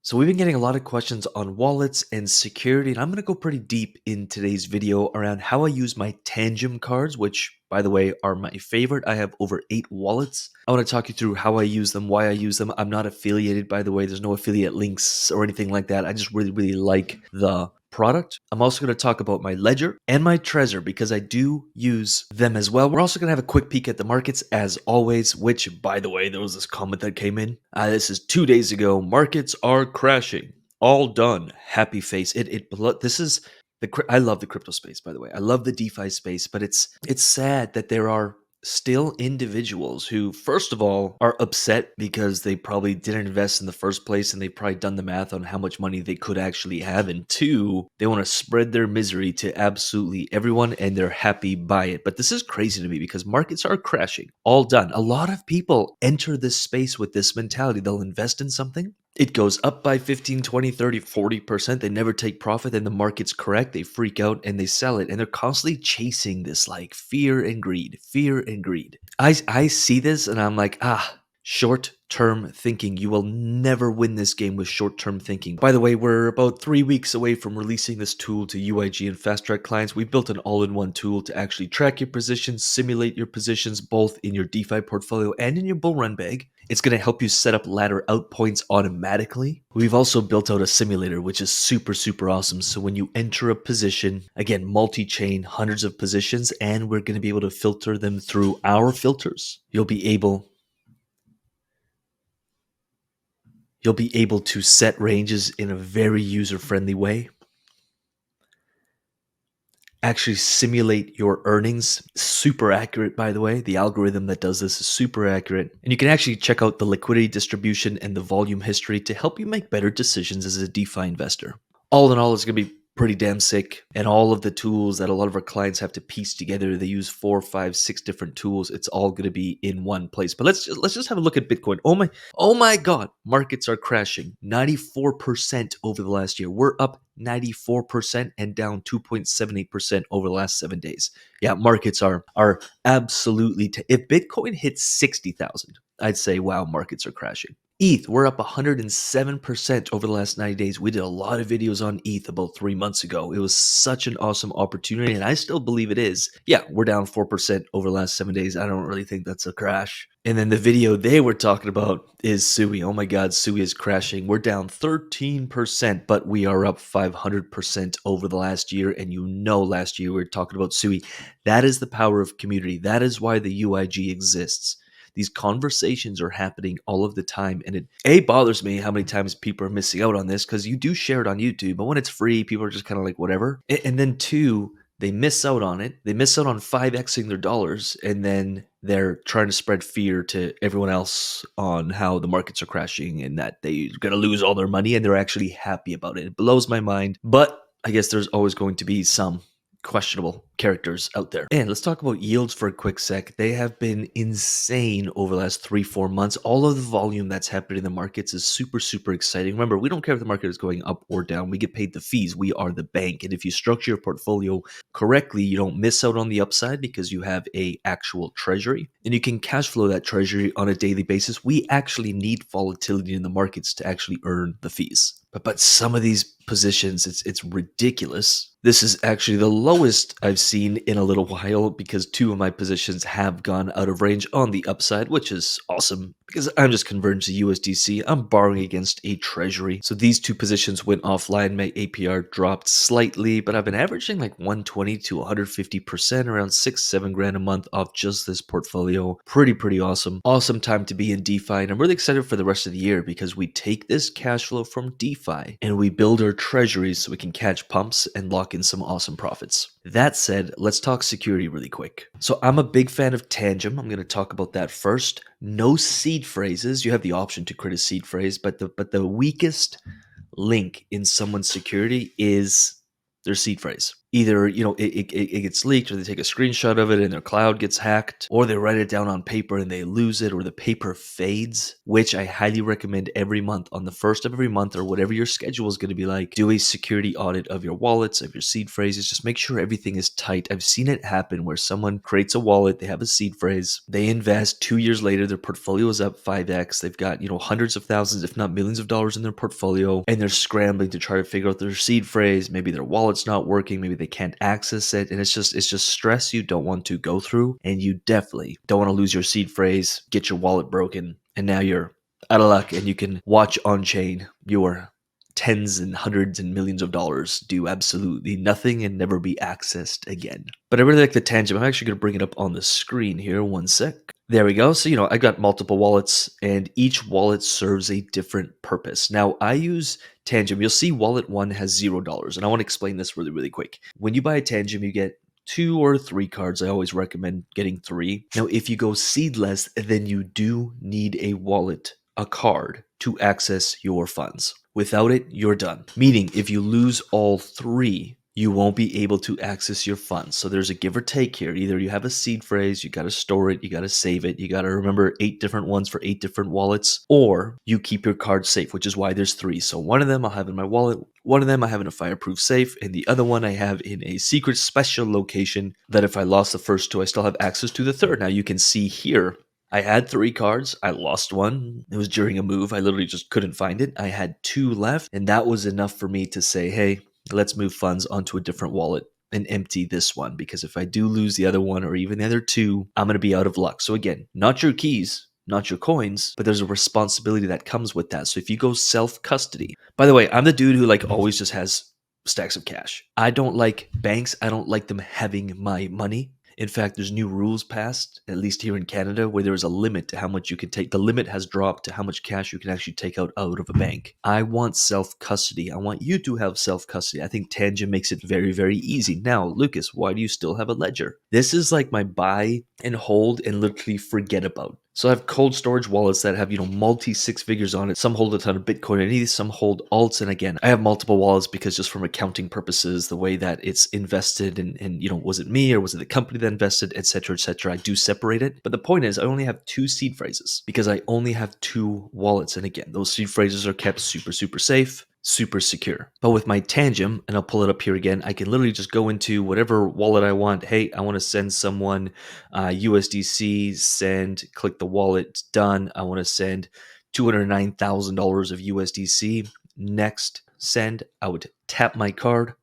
So we've been getting a lot of questions on wallets and security, and I'm going to go pretty deep in today's video around how I use my TANGEM cards, which, by the way, are my favorite. I have over 8 wallets. I want to talk you through how I use them, why I use them. I'm not affiliated, by the way. There's no affiliate links or anything like that. I just really, really like the product. I'm also going to talk about my ledger and my Trezor because I do use them as well. We're also going to have a quick peek at the markets as always, which, by the way, there was this comment that came in. This is 2 days ago. Markets are crashing. All done. Happy face. This is I love the crypto space, by the way. I love the DeFi space, but it's sad that there are still individuals who, first of all, are upset because they probably didn't invest in the first place and they've probably done the math on how much money they could actually have. And two, they want to spread their misery to absolutely everyone and they're happy by it. But this is crazy to me because markets are crashing. All done. A lot of people enter this space with this mentality. They'll invest in something. It goes up by 15, 20, 30, 40%. They never take profit. Then the market's correct. They freak out and they sell it. And they're constantly chasing this like fear and greed, fear and greed. I see this and I'm like, short-term thinking. You will never win this game with short-term thinking. By the way, we're about 3 weeks away from releasing this tool to UIG and Fast Track clients. We've built an all-in-one tool to actually track your positions, simulate your positions, both in your DeFi portfolio and in your bull run bag. It's going to help you set up ladder out points automatically. We've also built out a simulator, which is super, super awesome. So when you enter a position, again, multi-chain, hundreds of positions, and we're going to be able to filter them through our filters. You'll be able to set ranges in a very user-friendly way. Actually simulate your earnings. Super accurate, by the way. The algorithm that does this is super accurate. And you can actually check out the liquidity distribution and the volume history to help you make better decisions as a DeFi investor. All in all, it's going to be pretty damn sick. And all of the tools that a lot of our clients have to piece together, they use 4, 5, 6 different tools. It's all going to be in one place. But let's just have a look at Bitcoin. Oh my God, markets are crashing 94% over the last year. We're up 94% and down 2.78% over the last 7 days. Yeah, markets are absolutely. If Bitcoin hits 60,000, I'd say, wow, markets are crashing. ETH, we're up 107% over the last 90 days. We did a lot of videos on ETH about 3 months ago. It was such an awesome opportunity, and I still believe it is. Yeah, we're down 4% over the last 7 days. I don't really think that's a crash. And then the video they were talking about is Sui. Oh my God, Sui is crashing. We're down 13%, but we are up 500% over the last year. And last year we were talking about Sui. That is the power of community. That is why the UIG exists. These conversations are happening all of the time. And it bothers me how many times people are missing out on this because you do share it on YouTube. But when it's free, people are just kind of like, whatever. And then two, they miss out on it. They miss out on 5xing their dollars. And then they're trying to spread fear to everyone else on how the markets are crashing and that they're going to lose all their money. And they're actually happy about it. It blows my mind. But I guess there's always going to be some questionable characters out there. And let's talk about yields for a quick sec. They have been insane over the last 3-4 months. All of the volume that's happening in the markets is super, super exciting. Remember, we don't care if the market is going up or down. We get paid the fees. We are the bank. And if you structure your portfolio correctly, you don't miss out on the upside because you have a actual treasury and you can cash flow that treasury on a daily basis. We actually need volatility in the markets to actually earn the fees. But some of these positions, it's ridiculous. This is actually the lowest I've seen in a little while because 2 of my positions have gone out of range on the upside, which is awesome because I'm just converting to USDC. I'm borrowing against a treasury. So these 2 positions went offline. My APR dropped slightly, but I've been averaging like 120 to 150%, around 6-7 grand a month off just this portfolio. Pretty awesome. Awesome time to be in DeFi. And I'm really excited for the rest of the year because we take this cash flow from DeFi and we build our treasuries so we can catch pumps and lock in some awesome profits. That said, let's talk security really quick. So I'm a big fan of TANGEM. I'm going to talk about that first. No seed phrases. You have the option to create a seed phrase, but the weakest link in someone's security is their seed phrase. either it gets leaked, or they take a screenshot of it and their cloud gets hacked, or they write it down on paper and they lose it, or the paper fades. Which I highly recommend every month, on the first of every month, or whatever your schedule is going to be like, do a security audit of your wallets, of your seed phrases. Just make sure everything is tight. I've seen it happen where someone creates a wallet, they have a seed phrase, they invest, 2 years later their portfolio is up 5x, they've got hundreds of thousands if not millions of dollars in their portfolio, and they're scrambling to try to figure out their seed phrase. Maybe their wallet's not working, maybe they can't access it, and it's just stress you don't want to go through, and you definitely don't want to lose your seed phrase, get your wallet broken, and now you're out of luck and you can watch on chain your tens and hundreds and millions of dollars do absolutely nothing and never be accessed again. But I really like the TANGEM. I'm actually going to bring it up on the screen here. One sec. There we go. So, I got multiple wallets, and each wallet serves a different purpose. Now, I use TANGEM. You'll see wallet one has $0, and I want to explain this really, really quick. When you buy a TANGEM, you get 2 or 3 cards. I always recommend getting 3. Now, if you go seedless, then you do need a wallet, a card, to access your funds. Without it, you're done. Meaning, if you lose all 3, you won't be able to access your funds. So there's a give or take here. Either you have a seed phrase, you got to store it, you got to save it, you got to remember 8 different ones for 8 different wallets, or you keep your cards safe, which is why there's 3. So one of them I'll have in my wallet, one of them I have in a fireproof safe, and the other one I have in a secret special location that if I lost the first 2, I still have access to the third. Now you can see here, I had 3 cards. I lost one. It was during a move. I literally just couldn't find it. I had 2 left, and that was enough for me to say, hey, let's move funds onto a different wallet and empty this one, because if I do lose the other one or even the other 2, I'm going to be out of luck. So again, not your keys, not your coins, but there's a responsibility that comes with that. So if you go self-custody, by the way, I'm the dude who always just has stacks of cash. I don't like banks. I don't like them having my money. In fact, there's new rules passed, at least here in Canada, where there is a limit to how much you can take. The limit has dropped to how much cash you can actually take out of a bank. I want self-custody. I want you to have self-custody. I think TANGEM makes it very, very easy. Now, Lucas, why do you still have a ledger? This is like my buy and hold and literally forget about. So I have cold storage wallets that have, multi 6 figures on it. Some hold a ton of Bitcoin and some hold alts. And again, I have multiple wallets because just from accounting purposes, the way that it's invested and was it me or was it the company that invested, et cetera, I do separate it. But the point is I only have 2 seed phrases because I only have 2 wallets. And again, those seed phrases are kept super, super safe, super secure. But with my TANGEM, and I'll pull it up here again, I can literally just go into whatever wallet I want. Hey, I want to send someone USDC, send, click the wallet, done. I want to send $209,000 of USDC. Next, send. I would tap my card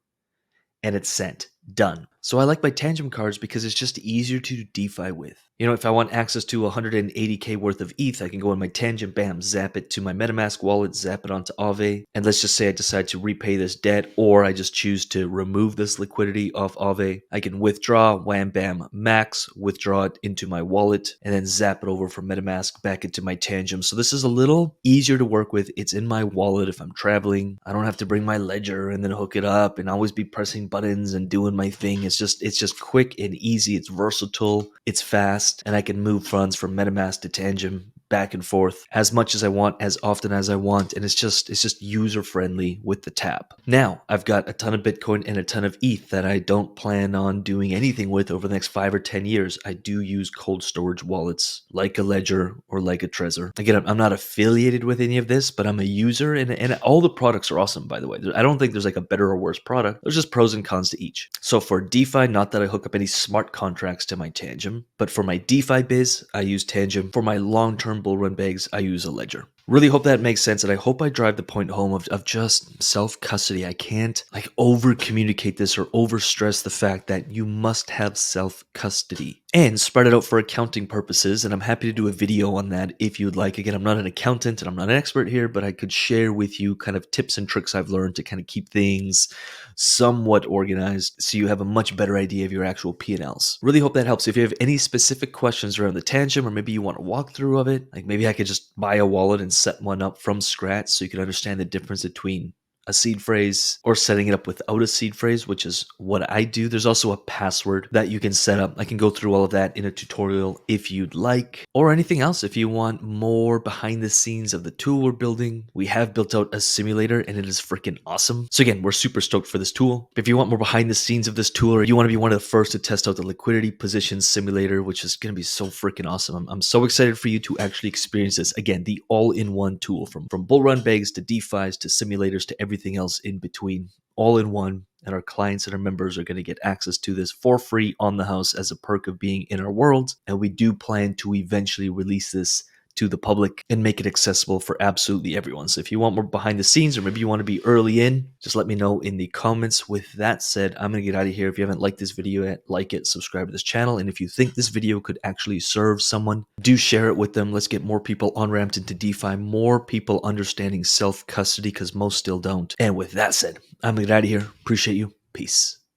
and it's sent. Done. So I like my TANGEM cards because it's just easier to do DeFi with. If I want access to 180K worth of ETH, I can go in my TANGEM, bam, zap it to my MetaMask wallet, zap it onto Aave. And let's just say I decide to repay this debt, or I just choose to remove this liquidity off Aave. I can withdraw, wham, bam, max, withdraw it into my wallet, and then zap it over from MetaMask back into my TANGEM. So this is a little easier to work with. It's in my wallet if I'm traveling. I don't have to bring my ledger and then hook it up and always be pressing buttons and doing my thing. It's just quick and easy. It's versatile. It's fast. And I can move funds from MetaMask to TANGEM back and forth as much as I want, as often as I want, and it's just user friendly with the tap. Now I've got a ton of Bitcoin and a ton of ETH that I don't plan on doing anything with over the next 5 or 10 years. I do use cold storage wallets like a Ledger or like a Trezor. Again, I'm not affiliated with any of this, but I'm a user, and all the products are awesome, by the way. I don't think there's a better or worse product. There's just pros and cons to each. So for DeFi, not that I hook up any smart contracts to my TANGEM, but for my DeFi biz, I use TANGEM. For my long-term bull run bags, I use a Ledger. Really hope that makes sense, and I hope I drive the point home of just self-custody. I can't over-communicate this or over-stress the fact that you must have self-custody and spread it out for accounting purposes, and I'm happy to do a video on that if you'd like. Again, I'm not an accountant and I'm not an expert here, but I could share with you kind of tips and tricks I've learned to kind of keep things somewhat organized so you have a much better idea of your actual P&Ls. Really hope that helps. If you have any specific questions around the TANGEM, or maybe you want a walkthrough of it, maybe I could just buy a wallet and set one up from scratch so you can understand the difference between a seed phrase or setting it up without a seed phrase, which is what I do. There's also a password that you can set up. I can go through all of that in a tutorial if you'd like, or anything else. If you want more behind the scenes of the tool we're building, we have built out a simulator and it is freaking awesome. So again, we're super stoked for this tool. If you want more behind the scenes of this tool, or you want to be one of the first to test out the liquidity position simulator, which is going to be so freaking awesome. I'm so excited for you to actually experience this. Again, the all-in-one tool from bull run bags to DeFis to simulators to everything else in between, all in one. And our clients and our members are going to get access to this for free on the house as a perk of being in our world. And we do plan to eventually release this to the public and make it accessible for absolutely everyone. So if you want more behind the scenes, or maybe you want to be early in, just let me know in the comments. With that said, I'm going to get out of here. If you haven't liked this video yet, like it, subscribe to this channel. And if you think this video could actually serve someone, do share it with them. Let's get more people on-ramped into DeFi, more people understanding self-custody, because most still don't. And with that said, I'm going to get out of here. Appreciate you. Peace.